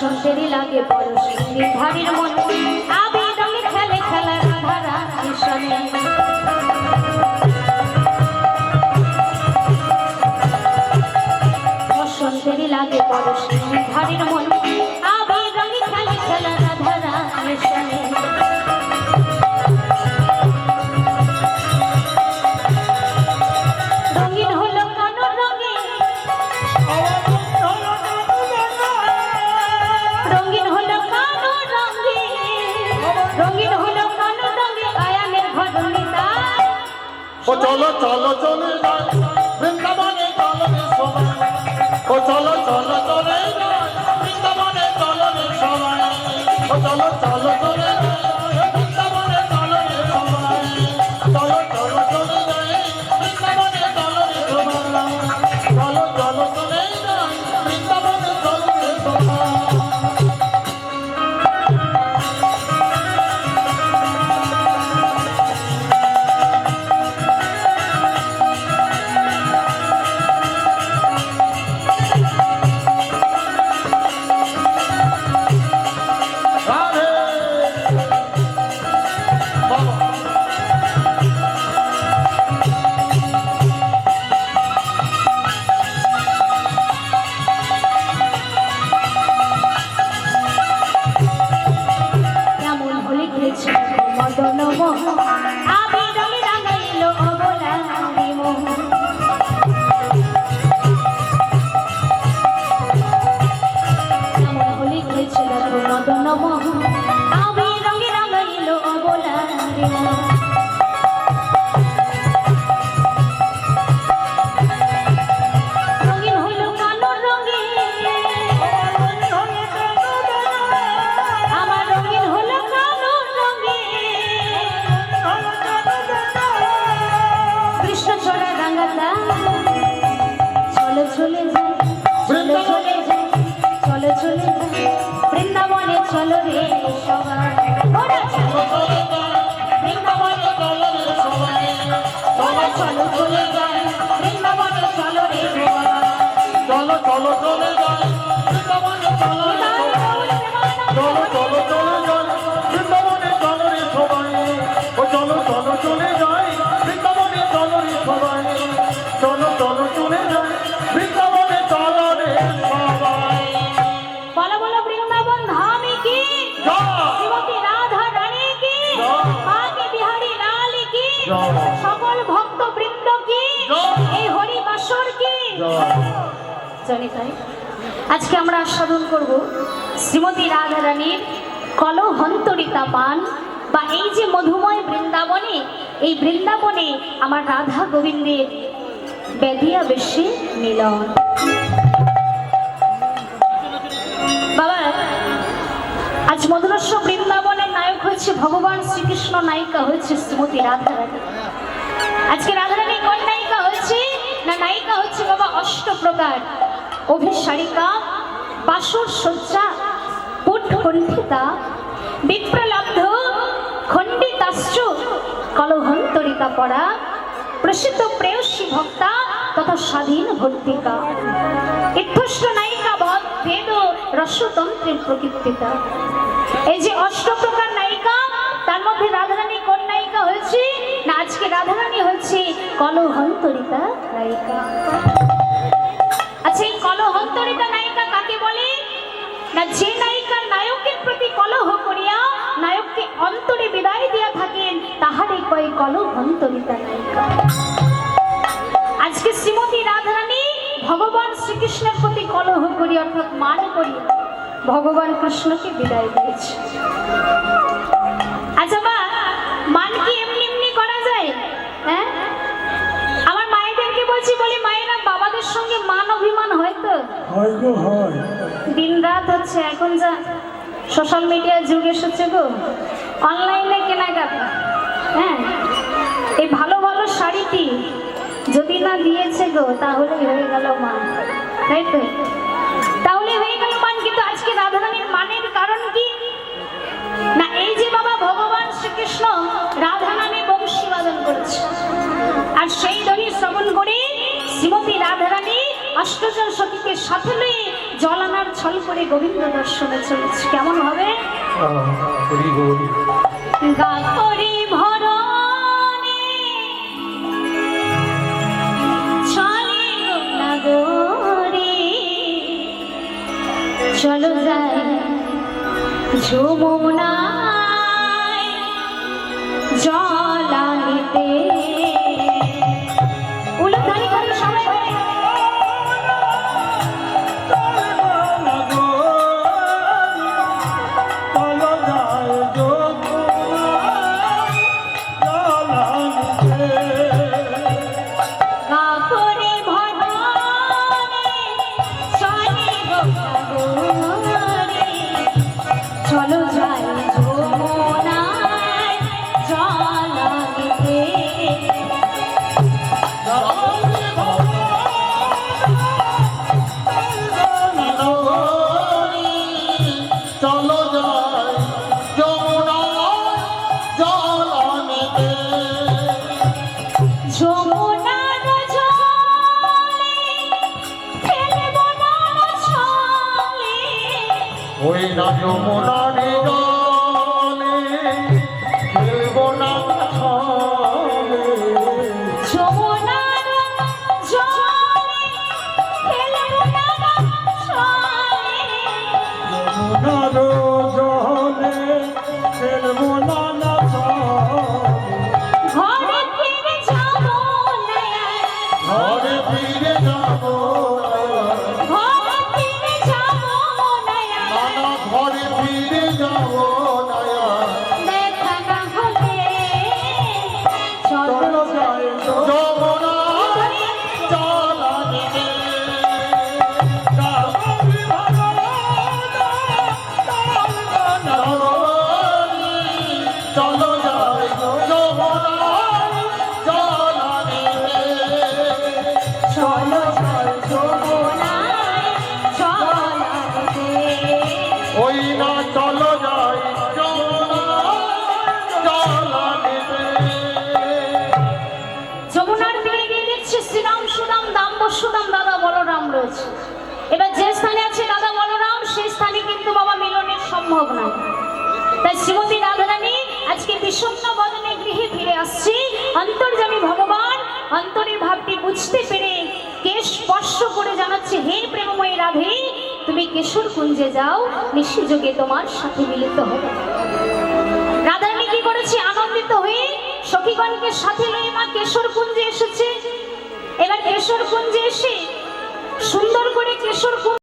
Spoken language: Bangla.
বসন্তেরই লাগে পরশ ধারের মন আবি রঙে খেলে খেলা রাধারা কৃষ্ণে বসন্তেরই লাগে পরশ ধারের মন আবি রঙে খেলে খেলা রাধারা কৃষ্ণে রঙিন হলো কানো রঙে রঙিন হলো কানো রঙে রঙিন হলো কানো রঙে আয়ানের ঘটনিতা ও চলো চলো চলে যাই বৃন্দাবনে চলো রে সবাই ও চলো চলো চলে যাই বৃন্দাবনে চলো রে সবাই ও চলো চলো চলে যাই বৃন্দাবনে চলো রে সবাই চলো চলো চলে যাই বৃন্দাবনে চলো রে সবাই চলো চলো চলে যাই বৃন্দাবনে চলো রে সবাই বৃন্দাবনে চলো রে সবাই চলো চলে যায় বৃন্দাবনে চলো রে চলো চলো চলে যাই বৃন্দাবনে চলো রে চলো চলো চলে যাই বৃন্দাবনে চলো রে সবাই ও চলো চলো চলে যাই বৃন্দাবনে চলো রে সবাই চলো চলো চলে যাই বৃন্দাবনে চলো রে সবাই বলো বলো বৃন্দাবন ধাম কি শ্রীমতী রাধা রানী কি মাকে বিহারী লাল কি সকল ভক্ত বৃন্দ কি এই হরি বাসর কি জানি তাই আজকে আমরা আস্বাদন করব শ্রীমতী রাধা রানীর কলহন্তরিতা পান বা এই যে মধুময় বৃন্দাবনে এই বৃন্দাবনে আমার রাধা গোবিন্দের বেদিয়া বেশি মিলন বাবা আজ মধুরস্য বৃন্দাবনের নায়ক হয়েছে ভগবান শ্রীকৃষ্ণ, নায়িকা হয়েছে শ্রীমতী রাধা রানী। আজকে রাধা রানী কোন নায়িকা হয়েছে না নায়িকা হচ্ছে বাবা অষ্টপ্রকার অভিসারিকা, বাসর সজ্জা, পুট কণ্ঠিতা, বিপ্রলব্ধ, খণ্ডিতাশ্চ, কলহন্তরিতা পরা, প্রসিদ্ধ প্রেয়সী ভক্তা তথা স্বাধীন ভর্তিকা, ইত্যষ্ট নায়িকা বেদ রসতন্ত্রের প্রকৃতিতা। এই যে অষ্টপ্রকার নায়িকা তার মধ্যে রাধারানী কোন নায়িকা হয়েছে না আজকে রাধারানী হয়েছে কলহন্তরিতা নায়িকা। আচ্ছা এই কলহন্তরিতা নায়িকা কাকে বলে না যে নায়িকা নায়কের প্রতি কলহ করিয়া নায়ককে অন্তরে বিদায় দিয়া থাকেন তাহারই কয় কলহন্তরিতা নায়িকা। আজকে শ্রীমতী রাধারানী ভগবান শ্রীকৃষ্ণের প্রতি কলহ করি অর্থাৎ মান করি ভগবান কৃষ্ণকে বিদায় দিয়েছে। আচ্ছা মা মান কি এমনি এমনি করা যায়? হ্যাঁ আমার মায়েদেরকে বলছি বলি মায়েরা বাবাদের সঙ্গে মান অভিমান হয় তো হয় দিন রাত হচ্ছে এখন যা সোশ্যাল মিডিয়া যুগ এসেছে গো অনলাইনে কেনাকাটা। হ্যাঁ এই ভালো ভালো শাড়িটি যদি না দিয়েছে গো তাহলে হয়ে গেল মান, তাই তো? তাহলে হয়ে গেল মান। কিন্তু আজকে রাধারানীর মানের কারণ কি না এই যে বাবা ভগবান শ্রীকৃষ্ণ রাধা নামে বংশী বাদন করেছে আর সেই ধ্বনি শ্রবণ করে শ্রীমতী রাধারানী অষ্টজন সখীকে সাথে নিয়ে জল আনার ছল করে গোবিন্দ দর্শনে চলেছে। কেমন হবে? হরি বল। গা করে ভরণে চলে নগরে, চলো যাই যমুনায় জল আনিতে। উলুধ্বনি করে সবাই বলে, গা করে ভরণে চলে নগরে, চলো যাই যমুনায় জল আনিতে। চলো যাই যমুনায় জল আনিতে। যমুনার জলে ফেলব না ছলে, ওই না যমুনার জলে ফেলবো না ছলে। যমুনার জলে ফেলব না ছলে, যমুনার জলে ফেলবো না ছলে। ঘরে ফিরে যাব না, ঘরে ফিরে যাবো ঘরে ফিরে যাব না, নানা ঘরে ফিরে যাবো নয়া। দেখা না হলে চলো চলো যাই যমুনায় জল আনিতে। চলো যাই যমুনায় জল আনিতে। চলো যাই যমুনায় জল আনিতে। ওই না চলো যাই যমুনায় জল আনিতে। যমুনার তীরে গিয়ে দেখছি শ্রীরাম সুদাম দাম্ব সুদাম দাদা বলরাম রয়েছে। এবার যে স্থানে আছে দাদা বলরাম, সেই স্থানে কিন্তু বাবা মিলনের সম্ভব না। তাই শ্রীমতী রাধারানী আজকে বিষণ্ণ বদনে গৃহে ফিরে আসছি। অন্তর্যামী ভগবান অন্তরের ভাবটি বুঝতে পেরে কেশ স্পর্শ করে জানাচ্ছে, হে প্রেমময়ী রাধে, তুমি কেশর কুঞ্জে যাও, নিশিযোগে তোমার সাথে মিলিত হবে। রাধারানী কি করেছে? আনন্দিত হয়ে সখীগণকে সাথে লয়ে মা কেশর কুঞ্জে এসেছে। এবার কেশর কুঞ্জে এসে সুন্দর করে কেশর কুঞ্জ